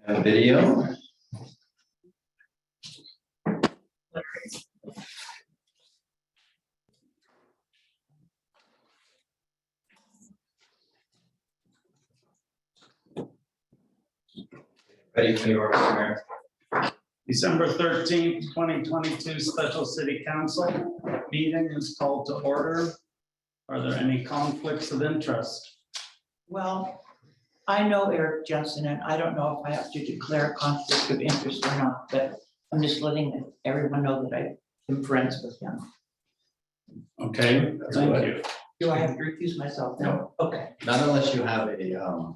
And video. Ready for your order, Mayor? December 13th, 2022 Special City Council meeting is called to order. Are there any conflicts of interest? Well, I know Eric Jensen, and I don't know if I have to declare a conflict of interest or not, but I'm just letting everyone know that I am friends with him. Okay, thank you. Do I have to recuse myself? No. Okay, Not unless you have a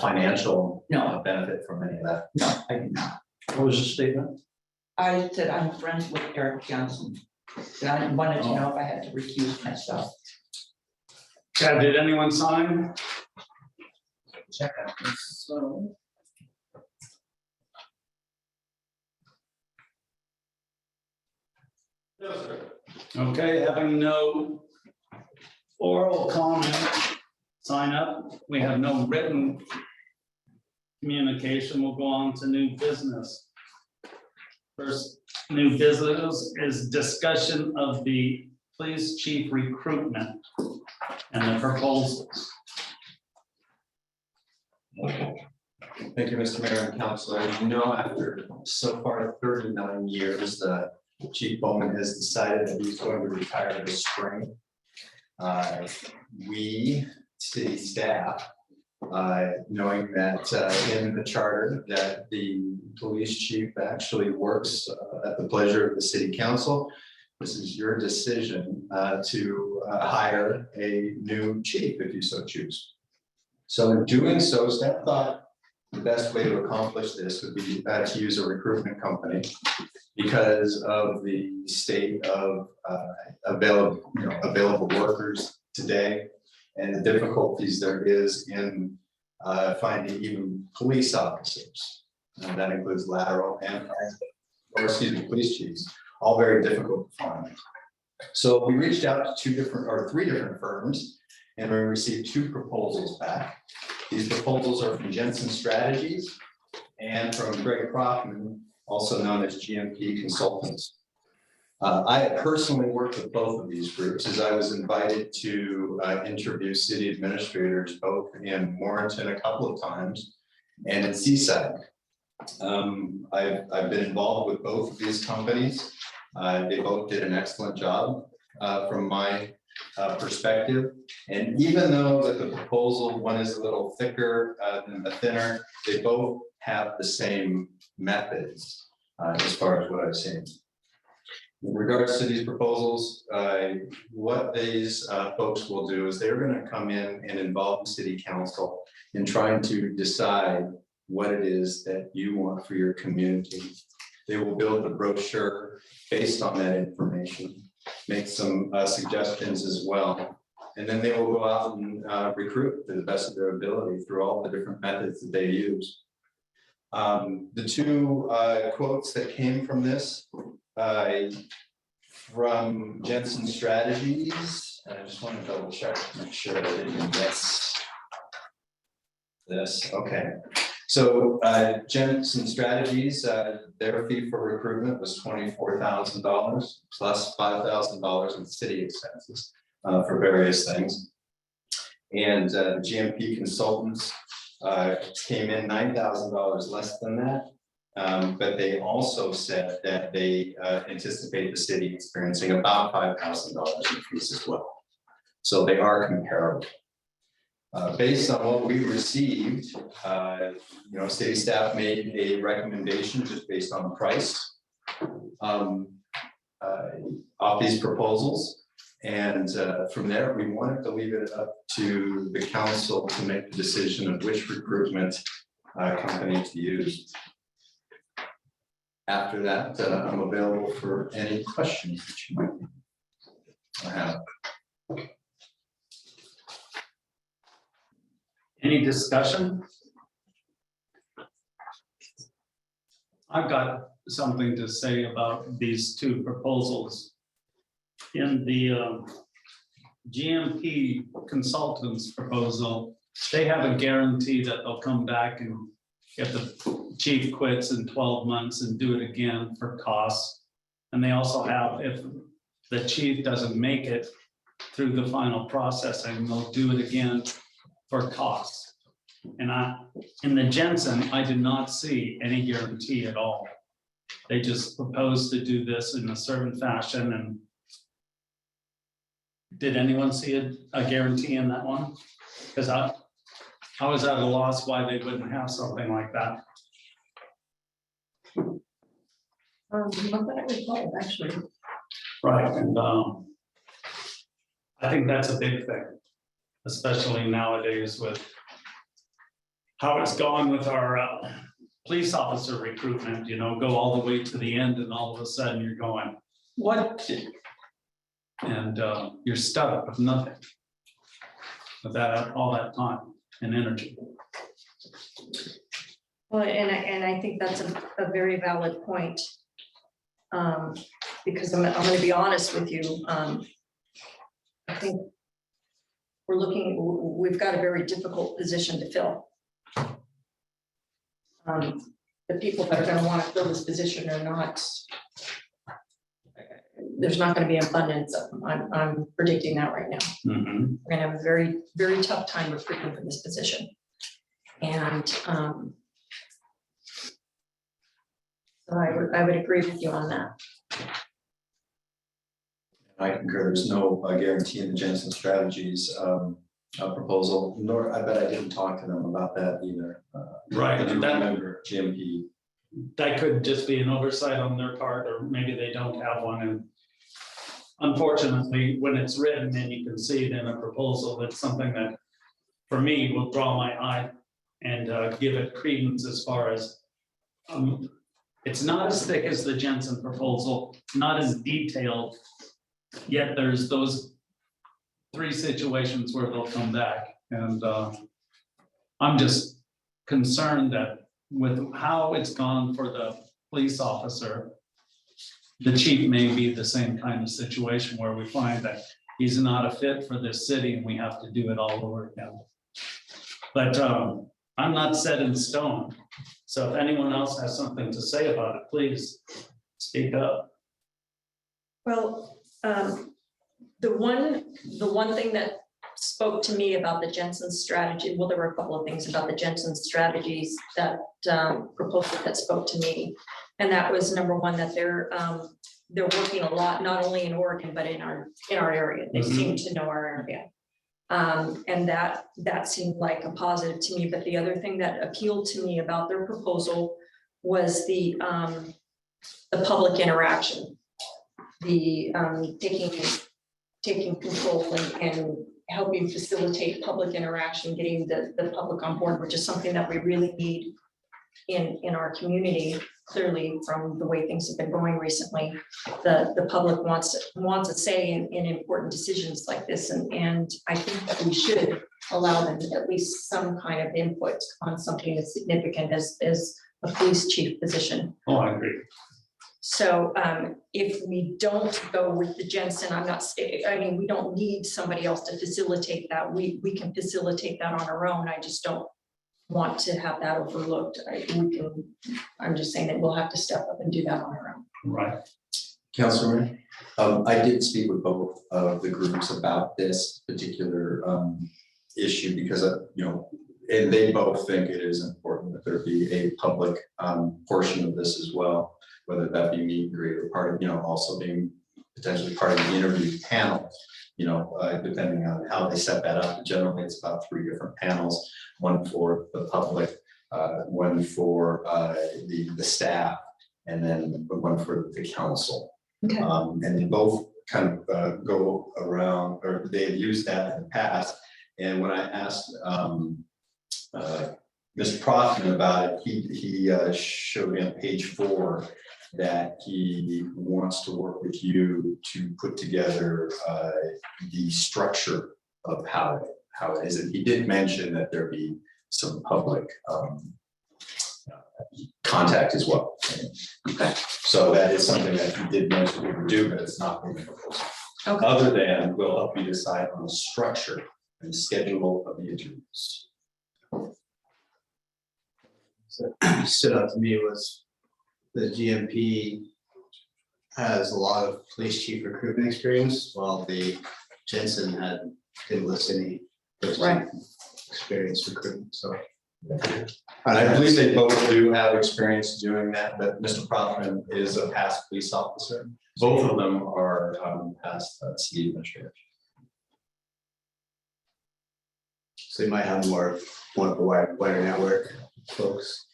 financial No. benefit from any of that. no, I do not. What was the statement? I said I'm friends with Eric Jensen. And I wanted to know if I had to recuse myself. Chad, did anyone sign? Check out. So. Okay, having no oral comment, sign up. We have no written communication. We'll go on to new business. First, new business is discussion of the police chief recruitment and the proposals. Thank you, Mr. Mayor and Council. As you know, after so far 39 years, Chief Bowman has decided that he's going to retire this spring. We, city staff, knowing that in the charter that the police chief actually works at the pleasure of the city council, this is your decision to hire a new chief if you so choose. So in doing so, staff thought the best way to accomplish this would be to use a recruitment company because of the state of available workers today and the difficulties there is in finding even police officers. And that includes lateral and, police chiefs, all very difficult to find. So we reached out to three different firms, and we received 2 proposals back. These proposals are from Jensen Strategies and from Greg Kaufman, also known as GMP Consultants. I have personally worked with both of these groups as I was invited to interview city administrators both in Warrenton a couple of times and in Seaside. I've been involved with both of these companies. They both did an excellent job from my perspective. And even though that the proposal, one is a little thicker than the thinner, they both have the same methods as far as what I've seen. In regards to these proposals, what these folks will do is they're going to come in and involve the city council in trying to decide what it is that you want for your community. They will build the brochure based on that information, make some suggestions as well, and then they will go out and recruit to the best of their ability through all the different methods that they use. The 2 quotes that came from this from Jensen Strategies, and I just want to double check to make sure that I didn't miss this. Okay, so Jensen Strategies, their fee for recruitment was $24,000 plus $5,000 in city expenses for various things, and GMP Consultants came in $9,000 less than that. But they also said that they anticipate the city experiencing about $5,000 increase as well. So they are comparable. Based on what we received, city staff made a recommendation just based on the price off these proposals. And from there, we wanted to leave it up to the council to make the decision of which recruitment company to use. After that, I'm available for any questions that you might have. Any discussion? I've got something to say about these 2 proposals. In the GMP Consultants proposal, they have a guarantee that they'll come back and if the chief quits in 12 months and do it again for costs. And they also have, if the chief doesn't make it through the final processing, they'll do it again for costs. And in the Jensen, I did not see any guarantee at all. They just proposed to do this in a certain fashion. And did anyone see a guarantee in that one? Because I was at a loss why they wouldn't have something like that. Not that I recall, actually. Right, and I think that's a big thing, especially nowadays with how it's gone with our police officer recruitment, you know, go all the way to the end and all of a sudden you're going, what? And you're stuck with nothing. With that, all that time and energy. Well, and I think that's a very valid point. Because I'm gonna be honest with you, I think we've got a very difficult position to fill. The people that are gonna wanna fill this position are not, there's not gonna be abundance of them. I'm predicting that right now. Mhm. We're gonna have a very, very tough time recruiting for this position. And so I would agree with you on that. I concur, there's no guarantee in the Jensen Strategies proposal, nor I bet I didn't talk to them about that either. Right, I do and that- remember GMP. That could just be an oversight on their part, or maybe they don't have one. And unfortunately, when it's written and you can see it in a proposal, it's something that, for me, will draw my eye and give it credence as far as it's not as thick as the Jensen proposal, not as detailed, yet there's those 3 situations where they'll come back. And I'm just concerned that with how it's gone for the police officer, the chief may be the same kind of situation where we find that he's not a fit for this city and we have to do it all over again. But I'm not set in stone. So if anyone else has something to say about it, please speak up. Well, the one thing that spoke to me about the Jensen strategy, well, there were a couple of things about the Jensen strategies that proposal that spoke to me. And that was number one, that they're working a lot, not only in Oregon, but in our area. They seem to know our area. And that seemed like a positive to me. But the other thing that appealed to me about their proposal was the public interaction, the taking control and helping facilitate public interaction, getting the public on board, which is something that we really need in our community. Clearly, from the way things have been going recently, the public wants a say in important decisions like this, and I think that we should allow them at least some kind of input on something as significant as a police chief position. Oh, I agree. So if we don't go with the Jensen, I mean, we don't need somebody else to facilitate that. We can facilitate that on our own. I just don't want to have that overlooked. I'm just saying that we'll have to step up and do that on our own. Right. Councilman, I did speak with both of the groups about this particular issue because and they both think it is important that there be a public portion of this as well, whether that be meet and greet or part of, also being potentially part of the interview panel, depending on how they set that up. Generally, it's about 3 different panels, one for the public, one for the staff, and then one for the council. Okay. And they both kind of go around, or they've used that in the past. And when I asked Mr. Prothman about it, he showed me on page 4 that he wants to work with you to put together the structure of how it is. And he did mention that there be some public contact as well. Okay. So that is something that he did mention we would do, but it's not in the proposal. Okay. Other than we'll help you decide on the structure and schedule of the interviews. stood out to me was the GMP has a lot of police chief recruitment experience, while the Jensen didn't list any police chief Right. experience recruitment, so. And I believe they both do have experience doing that, but Mr. Prothman is a past police officer. Both of them are past city administrators. So they might have more of a wider network folks.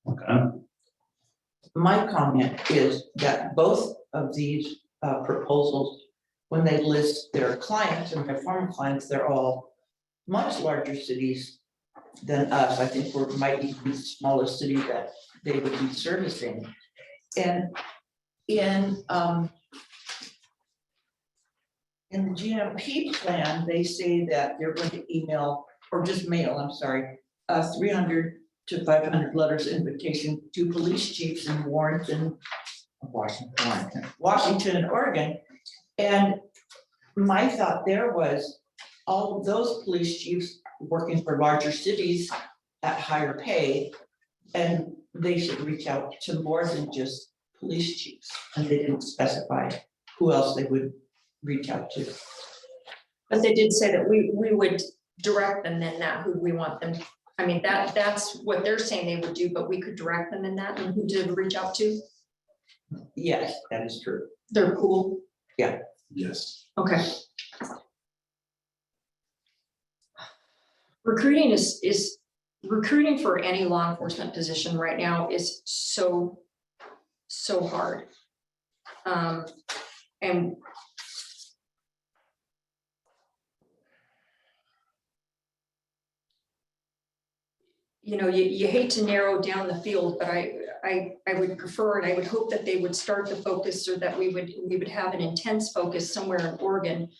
Okay. My comment is that both of these proposals, when they list their clients and their former clients, they're all much larger cities than us. I think we might be the smallest city that they would be servicing. And in the GMP plan, they say that they're going to email, or just mail, I'm sorry, 300 to 500 letters of invitation to police chiefs in Warrenton, Washington and Oregon. And my thought there was, all of those police chiefs working for larger cities at higher pay, and they should reach out to more than just police chiefs. And they didn't specify who else they would reach out to. But they did say that we would direct them in that, who we want them. I mean, that's what they're saying they would do, but we could direct them in that and who to reach out to. Yes, that is true. They're cool. Yes. Okay. Recruiting is recruiting for any law enforcement position right now is so hard. And you know, you hate to narrow down the field, but I would prefer, and I would hope that they would start the focus, or that we would have an intense focus somewhere in Oregon,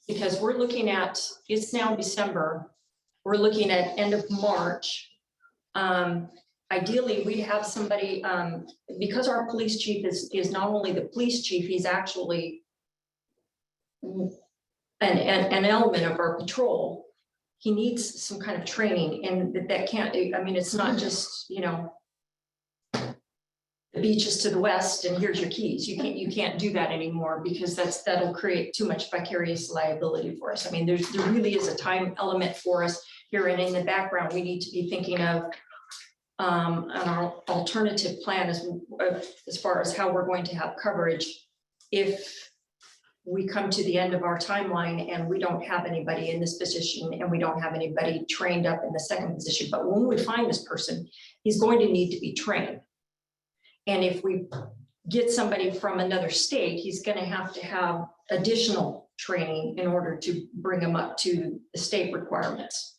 because we're looking at, it's now December, we're looking at end of March. Ideally, we have somebody, because our police chief is not only the police chief, he's actually an element of our patrol. He needs some kind of training, and that can't, I mean, it's not just, you know, the beach is to the west and here's your keys. You can't do that anymore, because that'll create too much vicarious liability for us. I mean, there really is a time element for us here, and in the background, we need to be thinking of an alternative plan as far as how we're going to have coverage if we come to the end of our timeline and we don't have anybody in this position, and we don't have anybody trained up in the second position. But when we find this person, he's going to need to be trained. And if we get somebody from another state, he's going to have additional training in order to bring him up to the state requirements.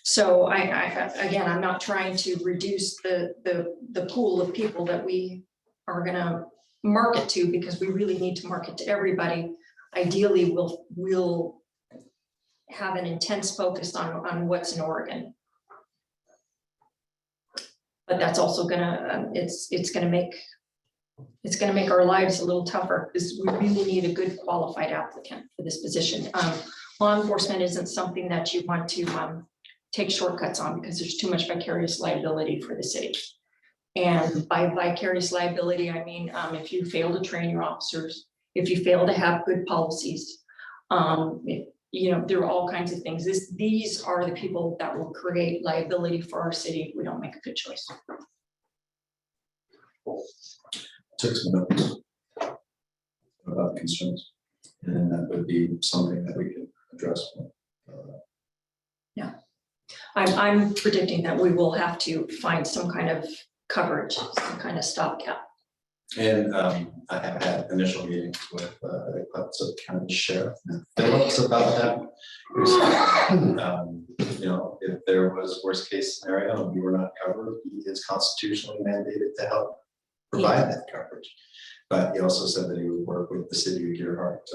So again, I'm not trying to reduce the pool of people that we are going to market to, because we really need to market to everybody. Ideally, we'll have an intense focus on what's in Oregon. But that's also gonna, it's gonna make our lives a little tougher, because we really need a good qualified applicant for this position. Law enforcement isn't something that you want to take shortcuts on, because there's too much vicarious liability for the city. And by vicarious liability, I mean, if you fail to train your officers, if you fail to have good policies, you know, there are all kinds of things. These are the people that will create liability for our city if we don't make a good choice. Took some notes about concerns, and that would be something that we could address. Yeah, I'm predicting that we will have to find some kind of coverage, some kind of stopgap. And I have had initial meetings with the Clemson County Sheriff Phillips about that. You know, if there was worst case scenario and we were not covered, he is constitutionally mandated to help provide that coverage. But he also said that he would work with the city of Deerheart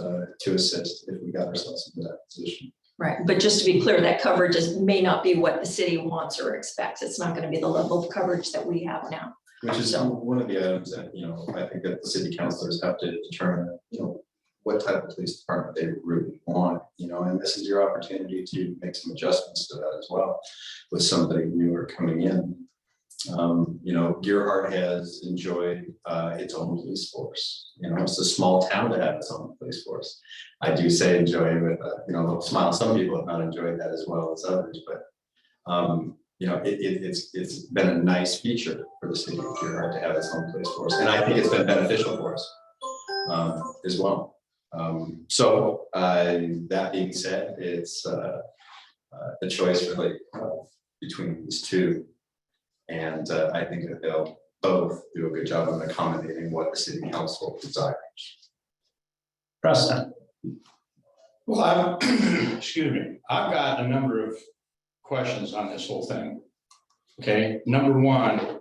to assist if we got ourselves into that position. Right, but just to be clear, that coverage may not be what the city wants or expects. It's not going to be the level of coverage that we have now. Which is one of the items that, you know, I think that the city councilors have to determine, you know, what type of police department they really want, you know, and this is your opportunity to make some adjustments to that as well with somebody newer coming in. You know, Gearhart has enjoyed its own police force. You know, it's a small town to have its own police force. I do say enjoy with you know, a little smile. Some people have not enjoyed that as well as others, but you know, it's been a nice feature for the city of Gearhart to have its own police force, and I think it's been beneficial for us as well. So that being said, it's a choice really between these two. And I think that they'll both do a good job of accommodating what the city council desires. Preston, Well, I'm, excuse me, I've got a number of questions on this whole thing. Okay, number one,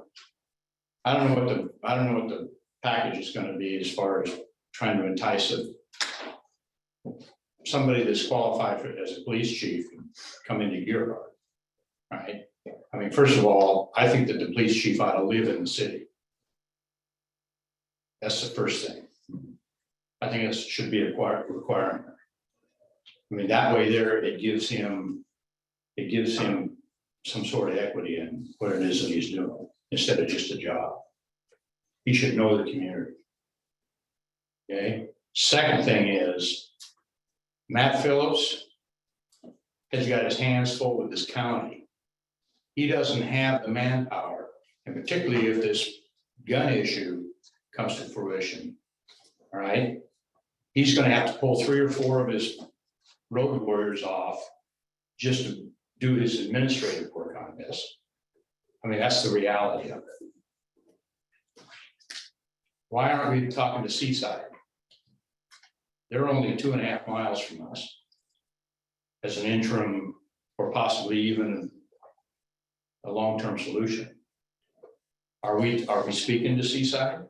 I don't know what the package is gonna be as far as trying to entice somebody that's qualified for, as a police chief, come into Gearhart, right? I mean, first of all, I think that the police chief ought to live in the city. That's the first thing. I think it should be a requirement. I mean, that way there, it gives him some sort of equity in what it is that he's doing, instead of just a job. He should know the community. Okay, second thing is, Matt Phillips has got his hands full with this county. He doesn't have the manpower, and particularly if this gun issue comes to fruition, all right? He's gonna have to pull 3 or 4 of his road warriors off just to do his administrative work on this. I mean, that's the reality of it. Why aren't we talking to Seaside? They're only 2.5 miles from us as an interim, or possibly even a long-term solution. Are we speaking to Seaside?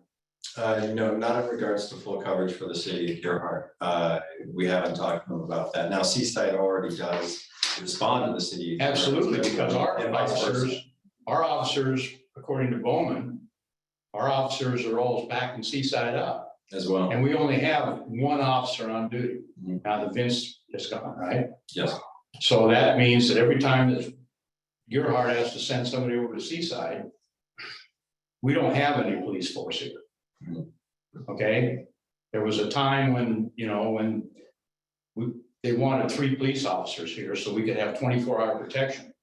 No, not in regards to full coverage for the city of Gearhart. We haven't talked to them about that. Now, Seaside already does respond to the city. of Gearhart. Absolutely, because And vice versa. our officers, according to Bowman, our officers are all backing Seaside up. As well. And we only have 1 officer on duty. Mhm. Now the Vince is gone, right? Yes. So that means that every time that Gearhart has to send somebody over to Seaside, we don't have any police force here. Okay, there was a time when, you know, when they wanted 3 police officers here so we could have 24-hour protection.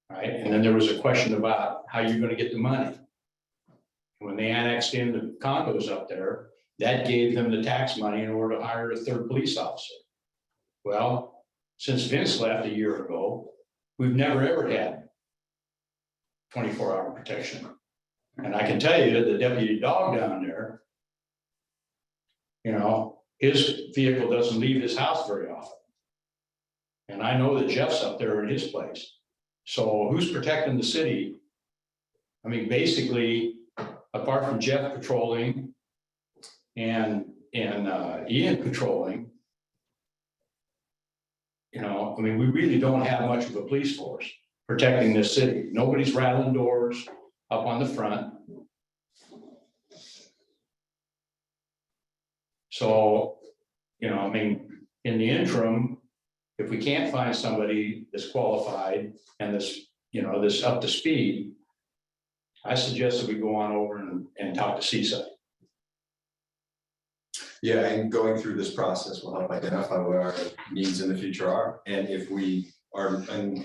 Right, and then there was a question about how you're gonna get the money. When they annexed in the condos up there, that gave them the tax money in order to hire a 3rd police officer. Well, since Vince left a year ago, we've never ever had 24-hour protection. And I can tell you that the deputy dog down there, you know, his vehicle doesn't leave his house very often. And I know that Jeff's up there in his place. So who's protecting the city? I mean, basically, apart from Jeff patrolling and Ian patrolling, you know, I mean, we really don't have much of a police force protecting this city. Nobody's rattling doors up on the front. So, you know, I mean, in the interim, if we can't find somebody that's qualified and this, you know, this up to speed, I suggest that we go on over and talk to Seaside. Yeah, and going through this process will help identify what our needs in the future are. And if we are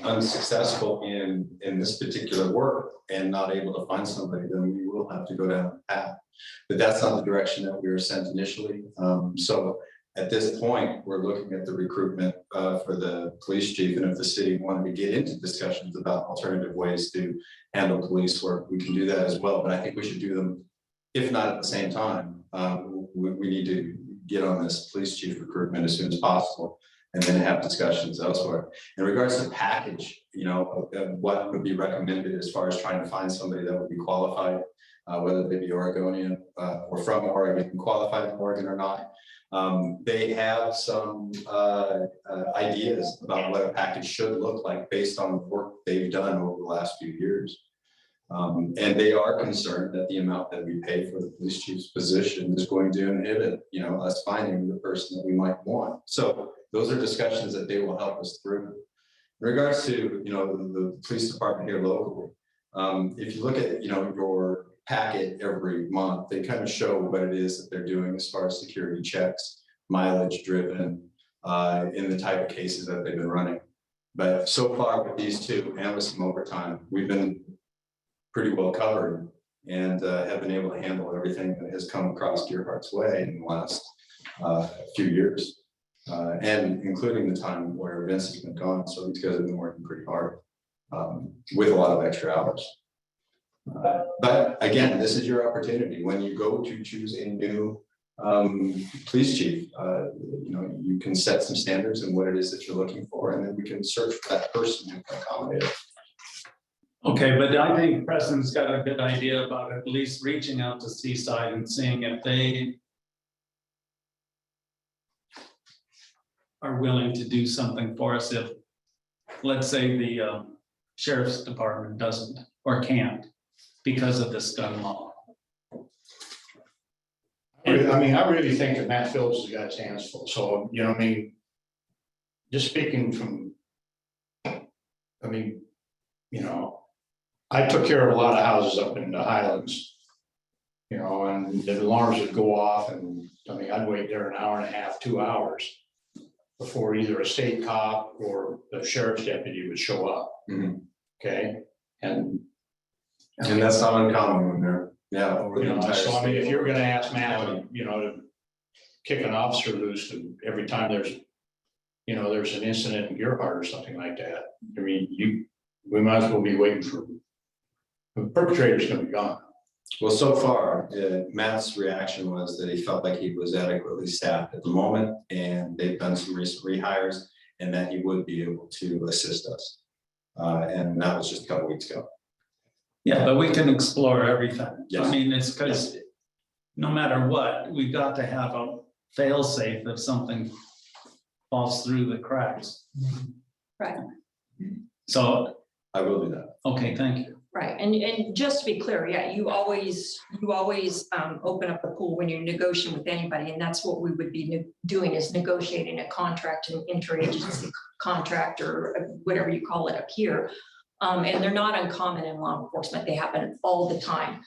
unsuccessful in this particular work and not able to find somebody, then we will have to go down the path. But that's not the direction that we were sent initially. So at this point, we're looking at the recruitment for the police chief. And if the city wanted to get into discussions about alternative ways to handle police work, we can do that as well. But I think we should do them, if not at the same time. We need to get on this police chief recruitment as soon as possible, and then have discussions elsewhere. In regards to package, you know, what would be recommended as far as trying to find somebody that would be qualified, whether they be Oregonian or from Oregon, qualified in Oregon or not. They have some ideas about what a package should look like based on the work they've done over the last few years. And they are concerned that the amount that we pay for the police chief's position is going to inhibit, us finding the person that we might want. So those are discussions that they will help us through. In regards to, the police department here locally, if you look at, your packet every month, they kind of show what it is that they're doing as far as security checks, mileage driven, in the type of cases that they've been running. But so far with these two and with some overtime, we've been pretty well covered and have been able to handle everything that has come across Gearhart's way in the last few years. And including the time where Vince has been gone, so these guys have been working pretty hard with a lot of extra hours. But again, this is your opportunity. When you go to choose a new police chief, you can set some standards and what it is that you're looking for, and then we can search for that person who can accommodate it. Okay, but I think Preston's got a good idea about at least reaching out to Seaside and seeing if they are willing to do something for us if, let's say, the sheriff's department doesn't or can't because of this gun law. I really think that Matt Phillips has got his hands full, so, just speaking from, I took care of a lot of houses up in the Highlands, and the alarms would go off, and, I'd wait there an hour and a half, 2 hours before either a state cop or the sheriff's deputy would show up. Mhm. Okay, and that's not uncommon when they're, over the entire so state. if you're gonna ask Matt, to kick an officer loose to every time there's an incident in Gearhart or something like that, we might as well be waiting for, the perpetrator's gonna be gone. Well, so far, Matt's reaction was that he felt like he was adequately staffed at the moment, and they've done some recent rehires, and that he would be able to assist us. And that was just a couple weeks ago. Yeah, but we can explore everything. Yes. It's because no matter what, we've got to have a fail safe if something falls through the cracks. Right. So, I will do that. okay, thank you. Right, and just to be clear, yeah, you always open up the pool when you're negotiating with anybody, and that's what we would be doing is negotiating a contract, an interagency contract, or whatever you call it up here. And they're not uncommon in law enforcement, they happen all the time.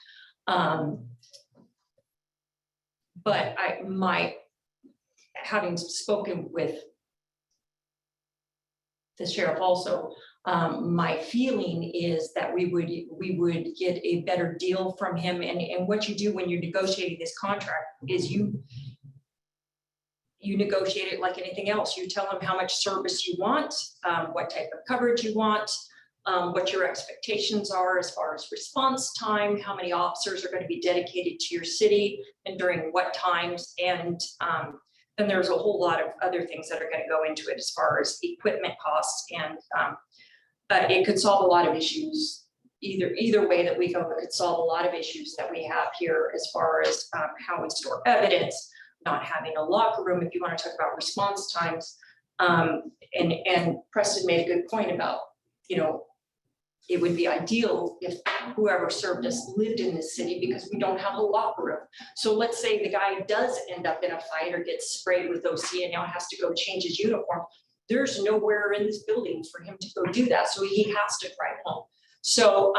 But having spoken with the sheriff also, my feeling is that we would get a better deal from him, and what you do when you're negotiating this contract is you negotiate it like anything else. You tell him how much service you want, what type of coverage you want, what your expectations are as far as response time, how many officers are going to be dedicated to your city and during what times, and then there's a whole lot of other things that are going to go into it as far as equipment costs, and but it could solve a lot of issues. Either way that we go, it could solve a lot of issues that we have here as far as how we store evidence, not having a locker room, if you want to talk about response times. And Preston made a good point about, it would be ideal if whoever served us lived in this city because we don't have a locker room. So let's say the guy does end up in a fight or gets sprayed with OC and now has to go change his uniform. There's nowhere in this building for him to go do that. So he has to drive home. So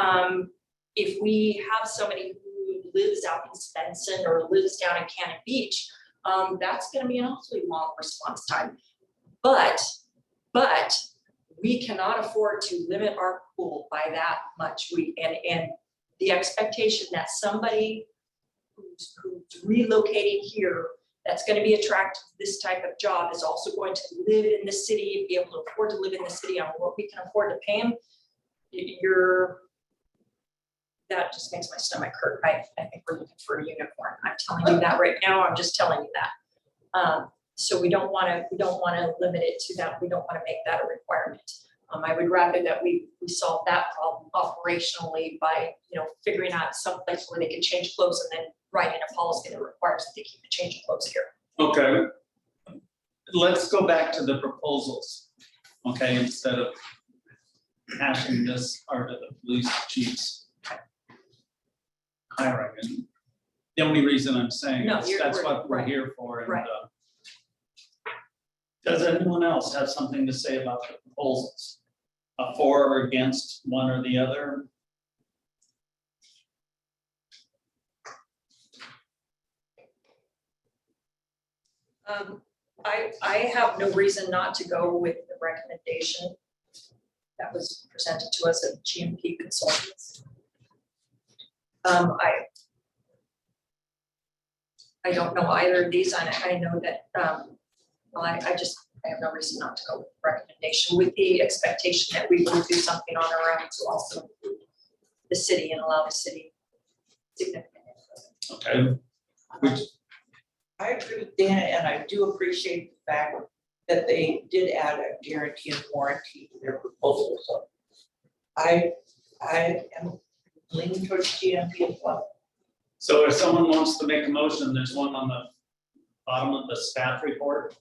if we have somebody who lives out in Svensson or lives down in Cannon Beach, that's going to be an awfully long response time. But we cannot afford to limit our pool by that much. And the expectation that somebody who's relocating here that's going to be attracted to this type of job is also going to live in the city, be able to afford to live in the city on what we can afford to pay him. That just makes my stomach hurt. I think we're looking for a unicorn. I'm telling you that right now. I'm just telling you that. So we don't want to limit it to that. We don't want to make that a requirement. I would rather that we solve that problem operationally by figuring out some place where they can change clothes and then writing a policy that requires that they keep the change of clothes here. Okay. Let's go back to the proposals. Okay, instead of hashing this part of the police chief's hiring. And the only reason I'm saying No, is you're- that's we're- what we're right. here for. And, Right. does anyone else have something to say about the proposals? For or against one or the other? I have no reason not to go with the recommendation that was presented to us at GMP Consultants. I don't know either of these, and I know that, well, I have no reason not to go with the recommendation with the expectation that we will do something on our own to also include the city and allow the city significant input. Okay. Which, I agree with Dana, and I do appreciate the fact that they did add a guarantee and warranty to their proposal, so. I am leaning towards GMP as well. so if someone wants to make a motion, there's one on the bottom of the staff report.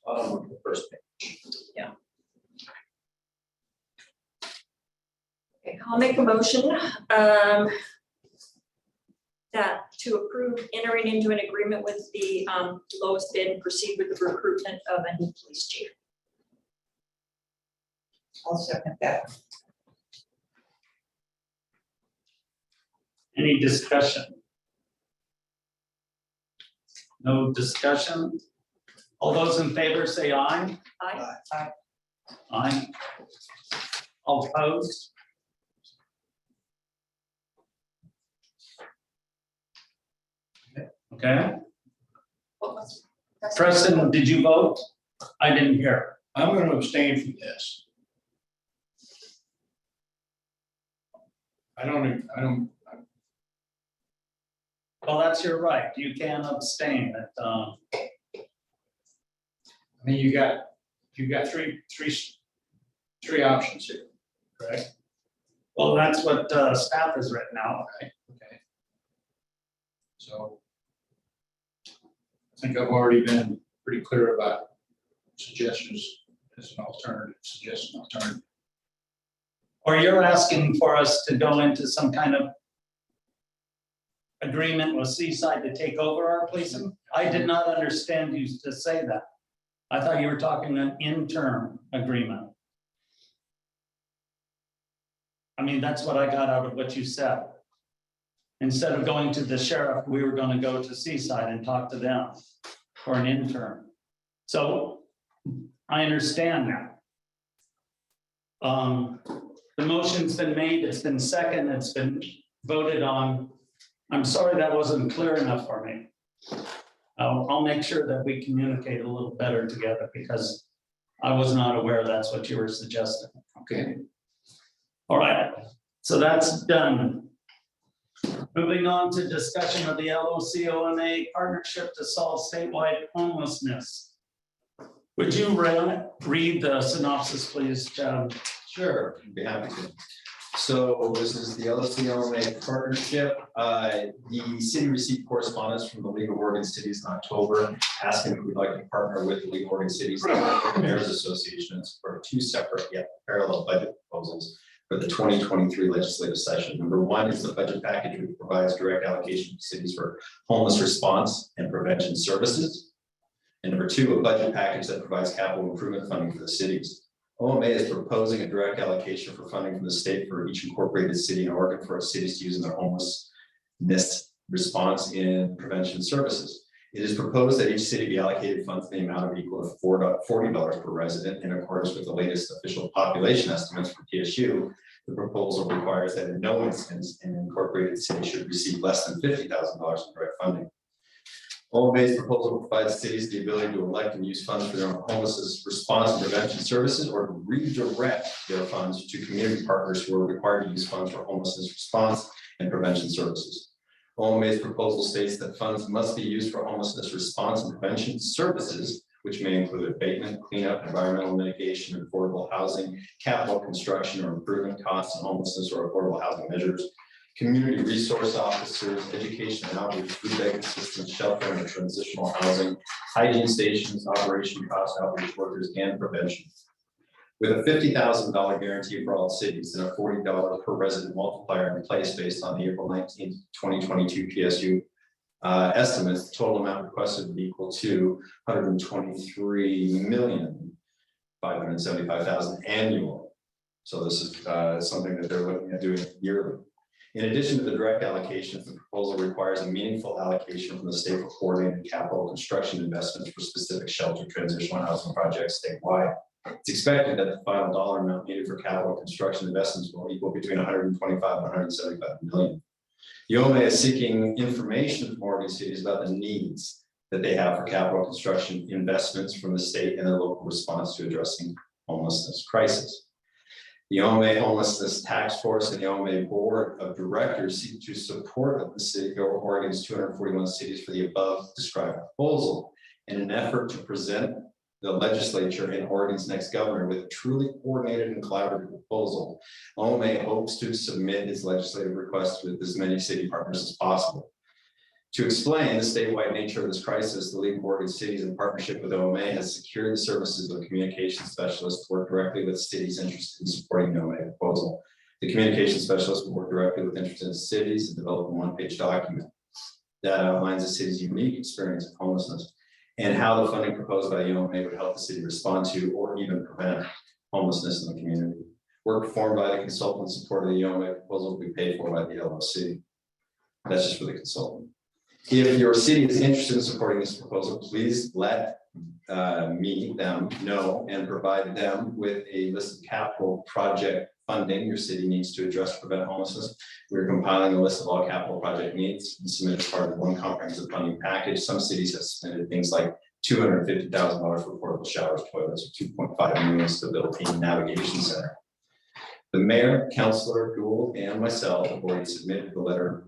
The first page. Okay, I'll make a motion, that to approve entering into an agreement with the, lowest bid and proceed with the recruitment of a new police chief. I'll second that. Any discussion? No discussion? All those in favor say aye. Aye. Aye. All opposed? Okay, What was- that's- Preston, did you vote? I didn't hear. I'm gonna abstain from this. I don't, Well, that's your right. You can abstain. I mean, you got three options here, correct? Well, that's what staff has written out. Okay. So I think I've already been pretty clear about suggestions as an alternative, Or you're asking for us to go into some kind of agreement with Seaside to take over our policing? I did not understand you to say that. I thought you were talking an interim agreement. I mean, that's what I got out of what you said. Instead of going to the sheriff, we were gonna go to Seaside and talk to them for an intern. So I understand that. The motion's been made, it's been seconded, it's been voted on. I'm sorry that wasn't clear enough for me. I'll make sure that we communicate a little better together because I was not aware that's what you were suggesting. okay? All right, so that's done. Moving on to discussion of the LOCOMA partnership to solve statewide homelessness. Would you read the synopsis, please, Chad? Sure, I'd be happy to. So this is the LCOMA partnership. The city received correspondence from the League of Oregon Cities in October, asking if we'd like to partner with the League of Oregon Cities and the Mayor's Association for two separate yet parallel budget proposals for the 2023 legislative session. Number one is the budget package, which provides direct allocation to cities for homeless response and prevention services. And number two, a budget package that provides capital improvement funding for the cities. OMA is proposing a direct allocation for funding from the state for each incorporated city in Oregon for its cities to use in their homelessness response and prevention services. It is proposed that each city be allocated funds in the amount of equal to $40 per resident in accordance with the latest official population estimates from TSU. The proposal requires that in no instance an incorporated city should receive less than $50,000 in direct funding. OMA's proposal provides cities the ability to elect and use funds for their homelessness response and prevention services or to redirect their funds to community partners who are required to use funds for homelessness response and prevention services. OMA's proposal states that funds must be used for homelessness response and prevention services, which may include abatement, cleanup, environmental mitigation, affordable housing, capital construction or improvement costs and homelessness or affordable housing measures, community resource officers, education and outreach, food bank assistance, shelter and transitional housing, hygiene stations, operation costs, outreach workers, and prevention. With a $50,000 guarantee for all cities and a $40 per resident multiplier in place based on the April 19th, 2022 PSU estimates, the total amount requested would be equal to $123,575,000 annual. So this is something that they're looking at doing yearly. In addition to the direct allocations, the proposal requires a meaningful allocation from the state for coordinated capital construction investments for specific shelter transitional housing projects statewide. It's expected that the final dollar amount needed for capital construction investments will equal between 125 and 175 million. UOMA is seeking information from Oregon cities about the needs that they have for capital construction investments from the state and their local response to addressing homelessness crisis. The UOMA Homelessness Task Force and the UOMA Board of Directors seek to support the city of Oregon's 241 cities for the above described proposal in an effort to present the legislature and Oregon's next governor with a truly coordinated and collaborative proposal. OMA hopes to submit its legislative request with as many city partners as possible. To explain the statewide nature of this crisis, the League of Oregon Cities, in partnership with OMA, has secured the services of a communication specialist to work directly with cities interested in supporting the OMA proposal. The communication specialist will work directly with interested cities and develop a one-page document that outlines the city's unique experience of homelessness and how the funding proposed by the OMA would help the city respond to or even prevent homelessness in the community. Work performed by the consultant in support of the OMA proposal will be paid for by the LOC. That's just for the consultant. If your city is interested in supporting this proposal, please let them know and provide them with a list of capital project funding your city needs to address to prevent homelessness. We're compiling a list of all capital project needs and submit as part of one comprehensive funding package. Some cities have submitted things like $250,000 for portable showers, toilets, or $2.5 million to build a navigation center. The mayor, councilor, Gould, and myself have already submitted the letter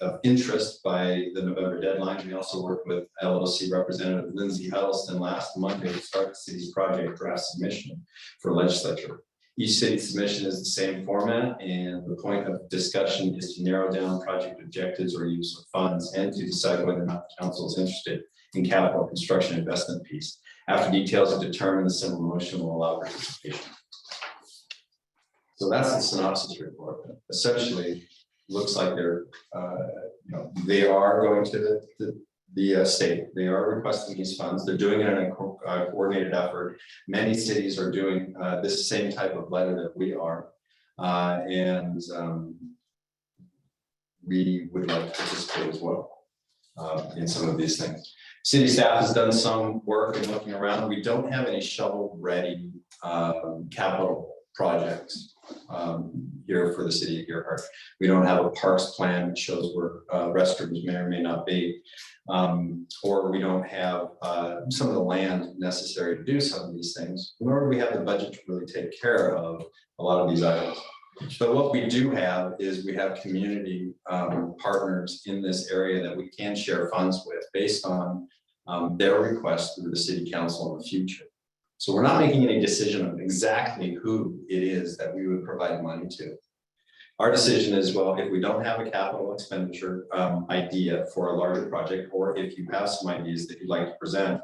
of interest by the November deadline. We also worked with LOC Representative Lindsay Huddleston last Monday to start the city's project draft submission for legislature. Each city submission is the same format, and the point of discussion is to narrow down project objectives or use of funds and to decide whether or not the council is interested in capital construction investment piece. After details are determined, the simple motion will allow participation. So that's the synopsis report. Essentially, looks like they're, they are going to the state. They are requesting these funds. They're doing it in a coordinated effort. Many cities are doing this same type of letter that we are, and we would like to participate as well in some of these things. City staff has done some work in looking around. We don't have any shovel-ready capital projects here for the city of Gerhart. We don't have a parks plan that shows where restrooms may or may not be, or we don't have some of the land necessary to do some of these things, nor do we have the budget to really take care of a lot of these items. But what we do have is we have community partners in this area that we can share funds with based on their requests through the city council in the future. So we're not making any decision on exactly who it is that we would provide money to. Our decision is, well, if we don't have a capital expenditure idea for a larger project, or if you have some ideas that you'd like to present,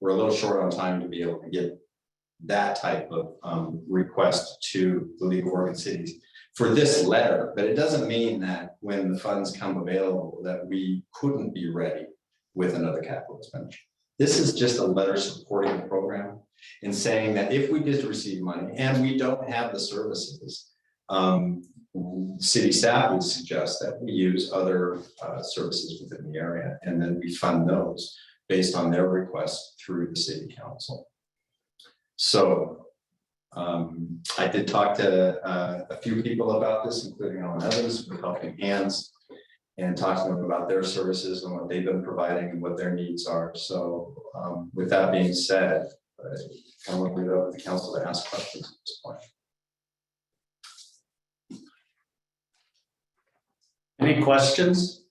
we're a little short on time to be able to get that type of request to the League of Oregon Cities for this letter. But it doesn't mean that when the funds come available that we couldn't be ready with another capital expenditure. This is just a letter supporting the program and saying that if we did receive money and we don't have the services, city staff would suggest that we use other services within the area, and then we fund those based on their requests through the city council. So I did talk to a few people about this, including Alan Evans with Helping Hands, and talk to them about their services and what they've been providing and what their needs are. So with that being said, I want to leave it up to the council to ask questions at this point. Any questions?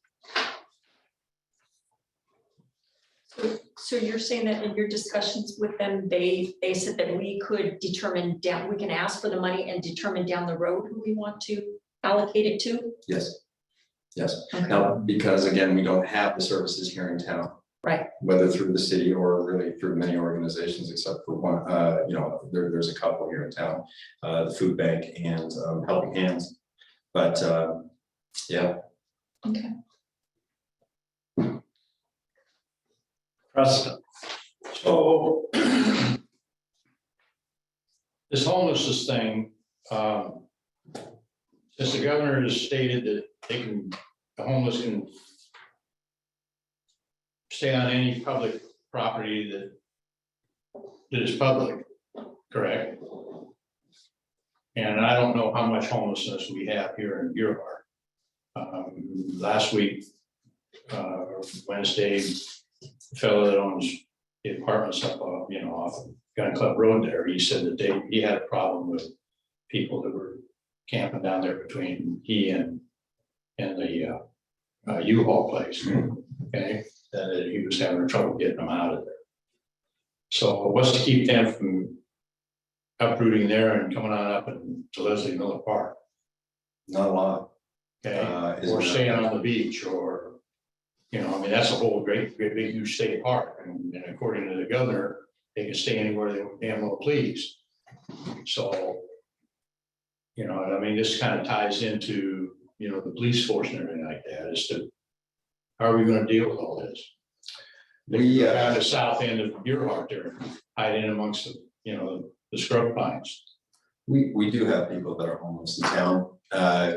So you're saying that in your discussions with them, they said that we could determine down, we can ask for the money and determine down the road who we want to allocate it to? Yes. Yes. Okay. Now, because again, we don't have the services here in town. Right. Whether through the city or really through many organizations, except for one, there's a couple here in town, the food bank and Helping Hands. But yeah. Okay. Preston. So this homelessness thing, since the governor has stated that the homeless can stay on any public property that is public, correct? And I don't know how much homelessness we have here in Earhart. Last week, Wednesday, the fellow that owns the apartments up, off of Gun Club Road there, he said that he had a problem with people that were camping down there between he and the U-Haul place, okay? That he was having trouble getting them out of there. So what's to keep them from uprooting there and coming on up to Leslie Miller Park? Not a lot. Okay, Isn't or that- staying on the beach, or, that's a whole great big huge state park, and according to the governor, they can stay anywhere they damn well please. So, this kind of ties into, the police force and everything like that, as to how are we gonna deal with all this? We, Down the south end of Earhart there, hide in amongst the scrub pines. We do have people that are homeless in town.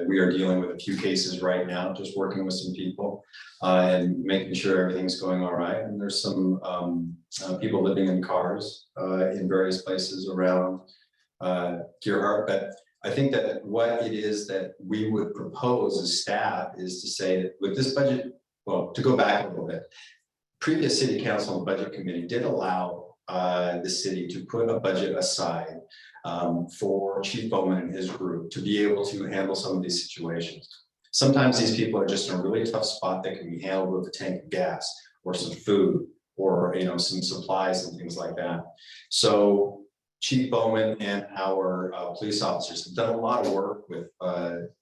We are dealing with a few cases right now, just working with some people and making sure everything's going all right. And there's some people living in cars in various places around Earhart. But I think that what it is that we would propose as staff is to say that with this budget, well, to go back a little bit, previous city council and budget committee did allow the city to put a budget aside for Chief Bowman and his group to be able to handle some of these situations. Sometimes these people are just in a really tough spot that can be handled with a tank of gas or some food or some supplies and things like that. So Chief Bowman and our police officers have done a lot of work with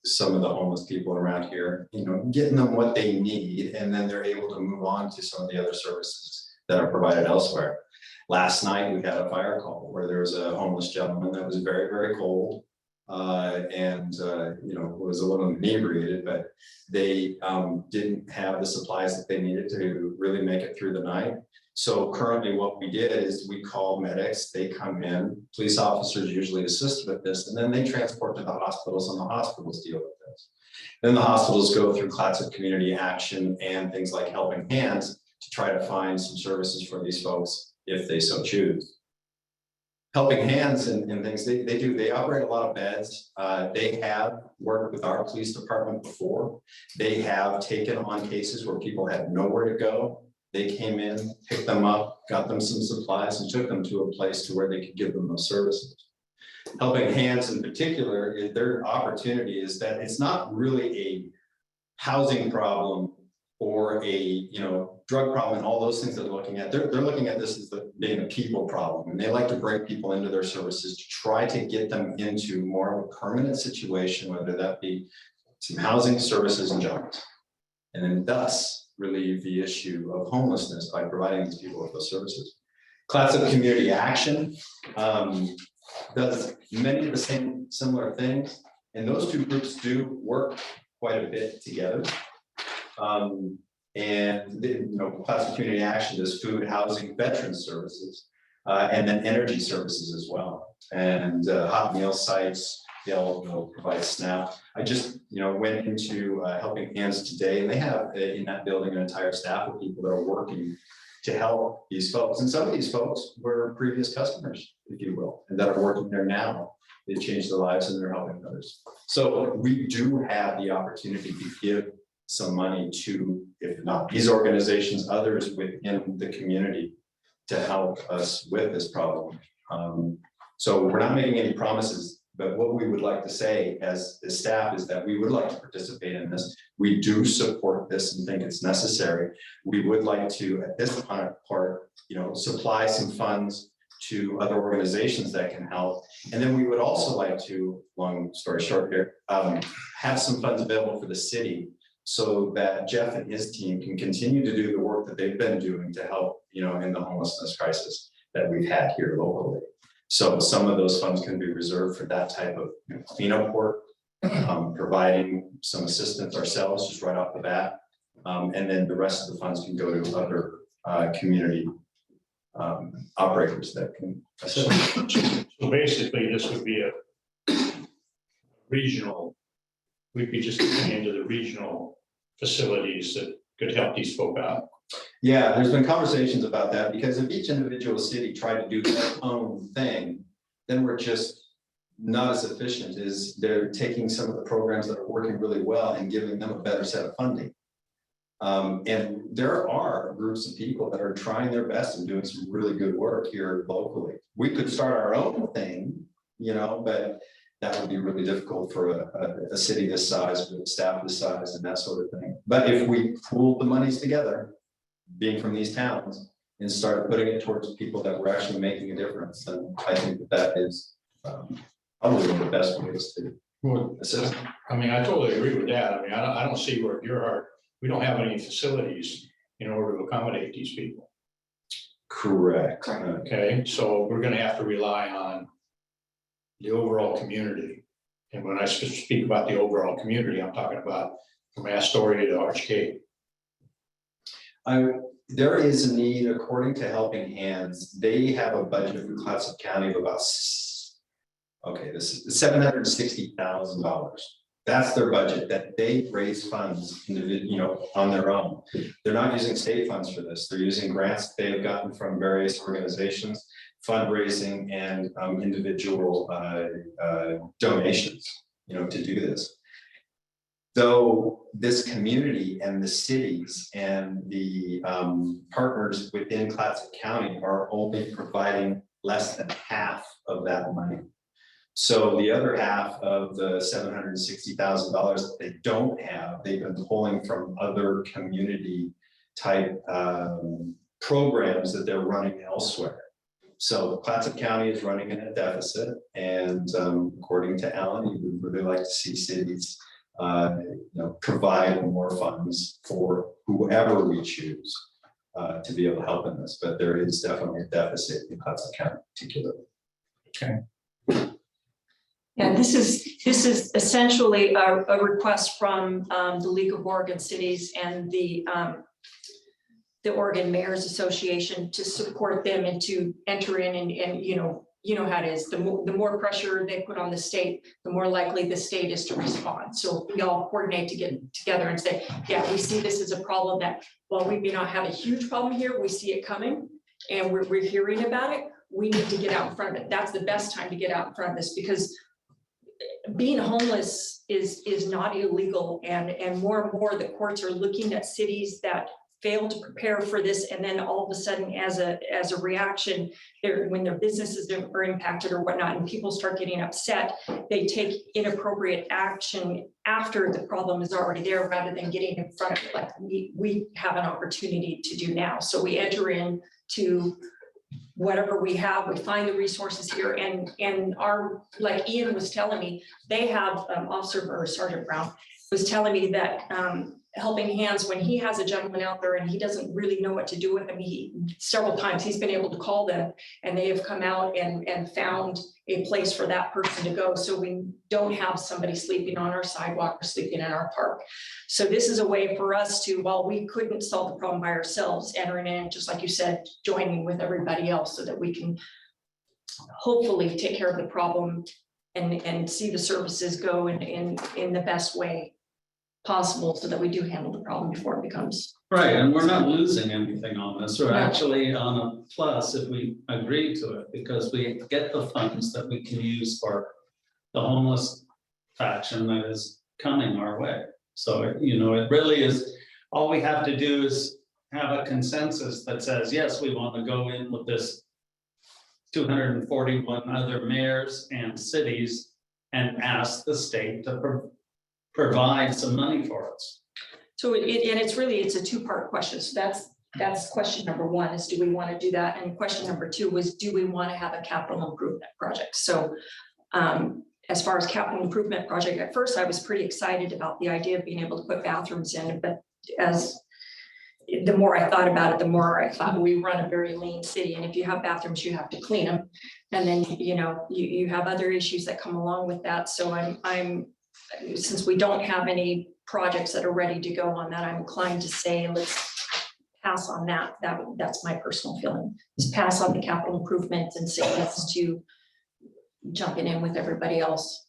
some of the homeless people around here, getting them what they need, and then they're able to move on to some of the other services that are provided elsewhere. Last night, we had a fire call where there was a homeless gentleman that was very, very cold and was a little inebriated, but they didn't have the supplies that they needed to really make it through the night. So currently what we did is we call medics, they come in, police officers usually assist with this, and then they transport to the hospitals and the hospitals deal with this. Then the hospitals go through classic community action and things like Helping Hands to try to find some services for these folks if they so choose. Helping Hands and things, they operate a lot of beds. They have worked with our police department before. They have taken on cases where people had nowhere to go. They came in, picked them up, got them some supplies, and took them to a place to where they could give them those services. Helping Hands in particular, their opportunity is that it's not really a housing problem or a drug problem and all those things that they're looking at. They're looking at this as being a people problem, and they like to bring people into their services to try to get them into more of a permanent situation, whether that be some housing, services, and jobs, and then thus relieve the issue of homelessness by providing these people with those services. Classic Community Action does many of the same similar things, and those two groups do work quite a bit together. Classic Community Action does food, housing, veterans services, and then energy services as well, and hot meal sites. They'll provide SNAP. I just went into Helping Hands today, and they have in that building an entire staff of people that are working to help these folks. And some of these folks were previous customers, if you will, and that are working there now. They changed their lives and they're helping others. So we do have the opportunity to give some money to, if not these organizations, others within the community to help us with this problem. So we're not making any promises. But what we would like to say as the staff is that we would like to participate in this. We do support this and think it's necessary. We would like to, at this part, supply some funds to other organizations that can help. And then we would also like to, long story short here, have some funds available for the city so that Jeff and his team can continue to do the work that they've been doing to help, in the homelessness crisis that we've had here locally. So some of those funds can be reserved for that type of cleanup work, providing some assistance ourselves just right off the bat. And then the rest of the funds can go to other community operators that can assist. So basically, this would be a regional, we'd be just getting into the regional facilities that could help these folk out. Yeah, there's been conversations about that, because if each individual city tried to do their own thing, then we're just not as efficient as they're taking some of the programs that are working really well and giving them a better set of funding. And there are groups of people that are trying their best and doing some really good work here locally. We could start our own thing, but that would be really difficult for a city this size, with staff this size and that sort of thing. But if we pool the monies together, being from these towns, and start putting it towards people that we're actually making a difference, then I think that is probably one of the best ways to assist. I mean, I totally agree with that. I mean, I don't see where you're hard. We don't have any facilities in order to accommodate these people. Correct. Okay, so we're gonna have to rely on the overall community. And when I speak about the overall community, I'm talking about from Astoria to Arch Cape. There is a need, according to Helping Hands, they have a budget for Clatsop County of about, this is $760,000. That's their budget that they raise funds, on their own. They're not using state funds for this. They're using grants they have gotten from various organizations, fundraising, and individual donations, to do this. Though this community and the cities and the partners within Clatsop County are only providing less than half of that money. So the other half of the $760,000 that they don't have, they've been pulling from other community type programs that they're running elsewhere. So Clatsop County is running in a deficit, and according to Alan, he would really like to see cities provide more funds for whoever we choose to be able to help in this. But there is definitely a deficit in Clatsop County in particular. Okay. Yeah, this is essentially a request from the League of Oregon Cities and the Oregon Mayors Association to support them and to enter in and you know how it is. The more pressure they put on the state, the more likely the state is to respond. So we all coordinate to get together and say, yeah, we see this as a problem that while we may not have a huge problem here, we see it coming and we're hearing about it. We need to get out in front of it. That's the best time to get out in front of this, because being homeless is not illegal, and more the courts are looking at cities that fail to prepare for this, and then all of a sudden as a reaction, when their businesses are impacted or whatnot and people start getting upset, they take inappropriate action after the problem is already there rather than getting in front of it like we have an opportunity to do now. So we enter into whatever we have, we find the resources here, and our, like Ian was telling me, they have Officer or Sergeant Brown was telling me that Helping Hands, when he has a gentleman out there and he doesn't really know what to do with him, several times he's been able to call them and they have come out and found a place for that person to go. So we don't have somebody sleeping on our sidewalk or sleeping in our park. So this is a way for us to, while we couldn't solve the problem by ourselves, entering in, just like you said, joining with everybody else so that we can hopefully take care of the problem and see the services go in the best way possible so that we do handle the problem before it becomes. Right, and we're not losing anything on this. We're No. actually on a plus if we agree to it, because we get the funds that we can use for the homeless faction that is coming our way. So, it really is, all we have to do is have a consensus that says, yes, we want to go in with this 241 other mayors and cities and ask the state to provide some money for us. So it's a two-part question. So that's question number one, is do we want to do that? And question number two was, do we want to have a capital improvement project? So as far as capital improvement project, at first I was pretty excited about the idea of being able to put bathrooms in, but the more I thought about it, the more I thought we run a very lean city, and if you have bathrooms, you have to clean them. And then, you have other issues that come along with that. So I'm since we don't have any projects that are ready to go on that, I'm inclined to say, let's pass on that. That's my personal feeling, is pass on the capital improvements and say yes to jumping in with everybody else.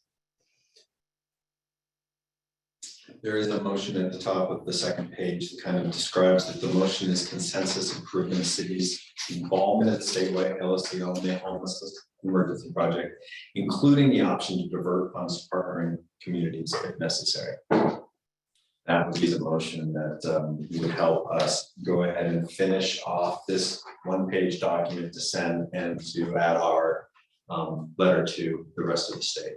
There is a motion at the top of the second page that kind of describes that the motion is consensus improvement cities involvement in the statewide LSC only homelessness emergency project, including the option to divert funds to partnering communities if necessary. That would be the motion that would help us go ahead and finish off this one-page document to send and to add our letter to the rest of the state.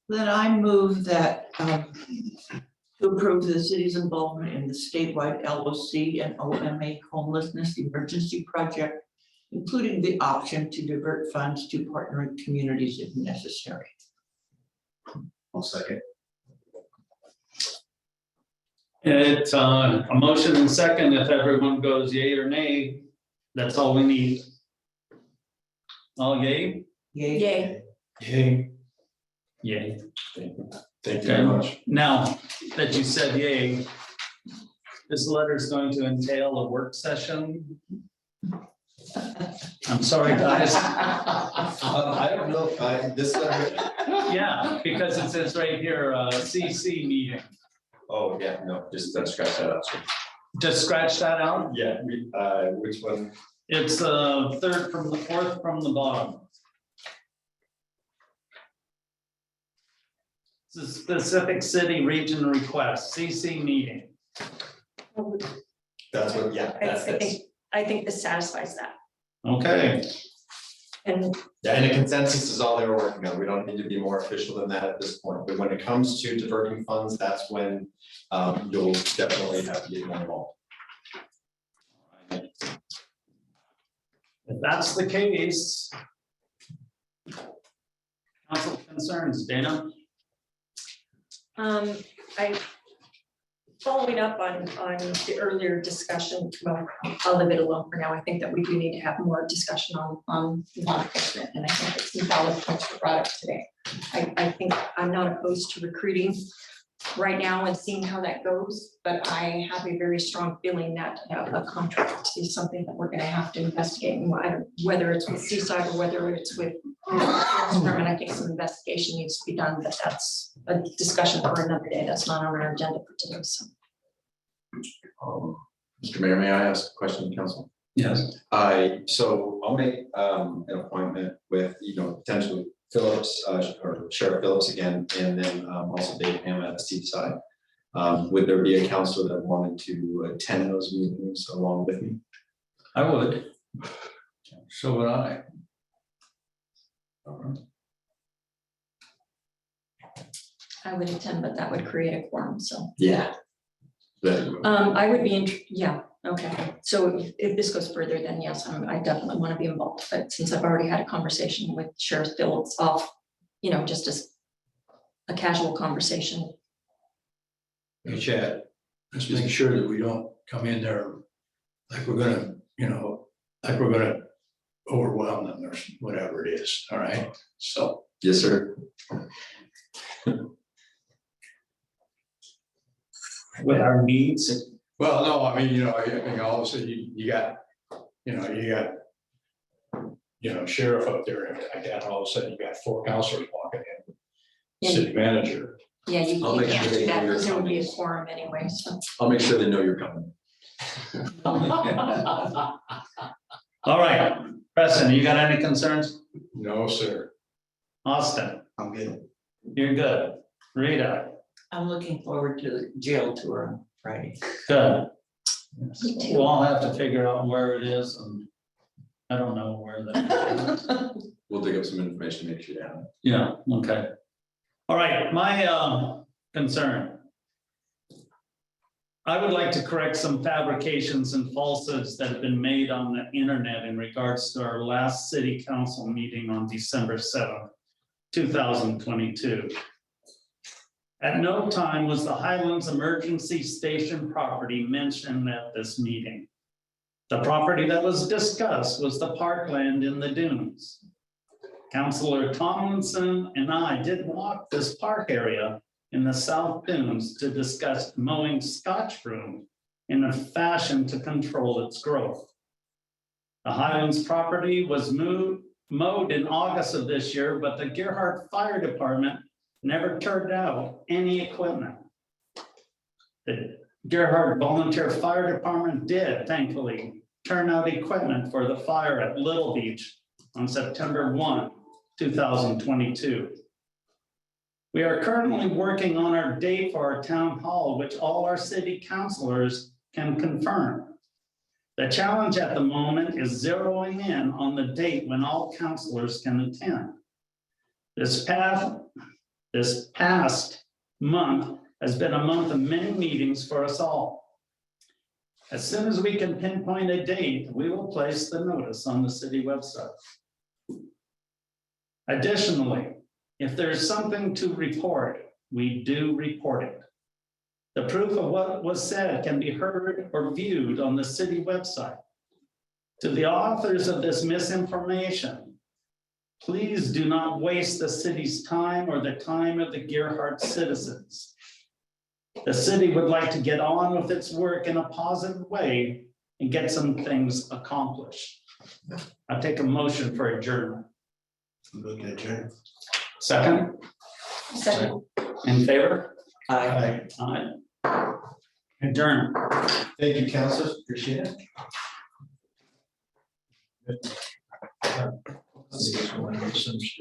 Then I move that to approve the city's involvement in the statewide LOC and OMA homelessness emergency project, including the option to divert funds to partnering communities if necessary. I'll second. It's a motion and second. If everyone goes yay or nay, that's all we need. All yay? Yay. Yay. Yay. Yay. Thank you very much. Now that you said yay, this letter is going to entail a work session. I'm sorry, guys. I don't know if this letter. Yeah, because it says right here, CC meeting. Oh, yeah, no, just scratch that out. Just scratch that out. Yeah, which one? It's third from the fourth from the bottom. It's a specific city region request, CC meeting. That's what, yeah, that's this. I think this satisfies that. Okay, And Yeah, and a consensus is all they were working on. We don't need to be more official than that at this point. But when it comes to diverting funds, that's when you'll definitely have to get more involved. if that's the case. Council concerns, Dana? I, following up on the earlier discussion, well, I'll leave it alone for now. I think that we do need to have more discussion on law enforcement, and I think it's some valid points were brought up today. I think I'm not opposed to recruiting right now and seeing how that goes, but I have a very strong feeling that a contract is something that we're gonna have to investigate, and whether it's with Seaside or whether it's with Department. I think some investigation needs to be done, but that's a discussion for another day. That's not on our agenda for today, so. Mr. Mayor, may I ask a question, Council? Yes. So I'll make an appointment with, potentially Phillips, or Sheriff Phillips again, and then also Dave Hammond at Seaside. Would there be a council that wanted to attend those meetings along with me? I would. So would I. I would attend, but that would create a quorum, so. Yeah. I would be yeah, okay. So if this goes further, then yes, I definitely want to be involved, but since I've already had a conversation with Sheriff Phillips off, just as a casual conversation. Hey, Chad, let's make sure that we don't come in there like we're gonna, like we're gonna overwhelm them or whatever it is, all right? So. Yes, sir. With our needs. Well, no, I mean, I think all of a sudden you got sheriff up there and like that, all of a sudden you got 4 counselors walking in, Yeah. city manager. Yeah, I'll you make can't sure do they that, know you're because there would be a coming. quorum anyway, so. I'll make sure they know you're coming. All right, Preston, you got any concerns? No, sir. Austin, I'm good. you're good. Rita, I'm looking forward to the jail tour on Friday. good. Me too. We'll all have to figure out where it is, and I don't know where that is. We'll dig up some information, make sure you have it. Yeah, okay. All right, my concern. I would like to correct some fabrications and falsehoods that have been made on the internet in regards to our last city council meeting on December 7th, 2022. At no time was the Highlands Emergency Station property mentioned at this meeting. The property that was discussed was the parkland in the dunes. Councilor Tomlinson and I did walk this park area in the South Dunes to discuss mowing Scotch broom in a fashion to control its growth. The Highlands property was mowed in August of this year, but the Gerhart Fire Department never turned out any equipment. The Gerhart Volunteer Fire Department did thankfully turn out equipment for the fire at Little Beach on September 1, 2022. We are currently working on our date for our town hall, which all our city councilors can confirm. The challenge at the moment is zeroing in on the date when all councilors can attend. This past month has been a month of many meetings for us all. As soon as we can pinpoint a date, we will place the notice on the city website. Additionally, if there's something to report, we do report it. The proof of what was said can be heard or viewed on the city website. To the authors of this misinformation, please do not waste the city's time or the time of the Gerhart citizens. The city would like to get on with its work in a positive way and get some things accomplished. I take a motion for adjournment. Move to adjourn. Second, Second. in favor? I. Aye. Adjourn. Thank you, councilors, appreciate it. I think it's one of those things.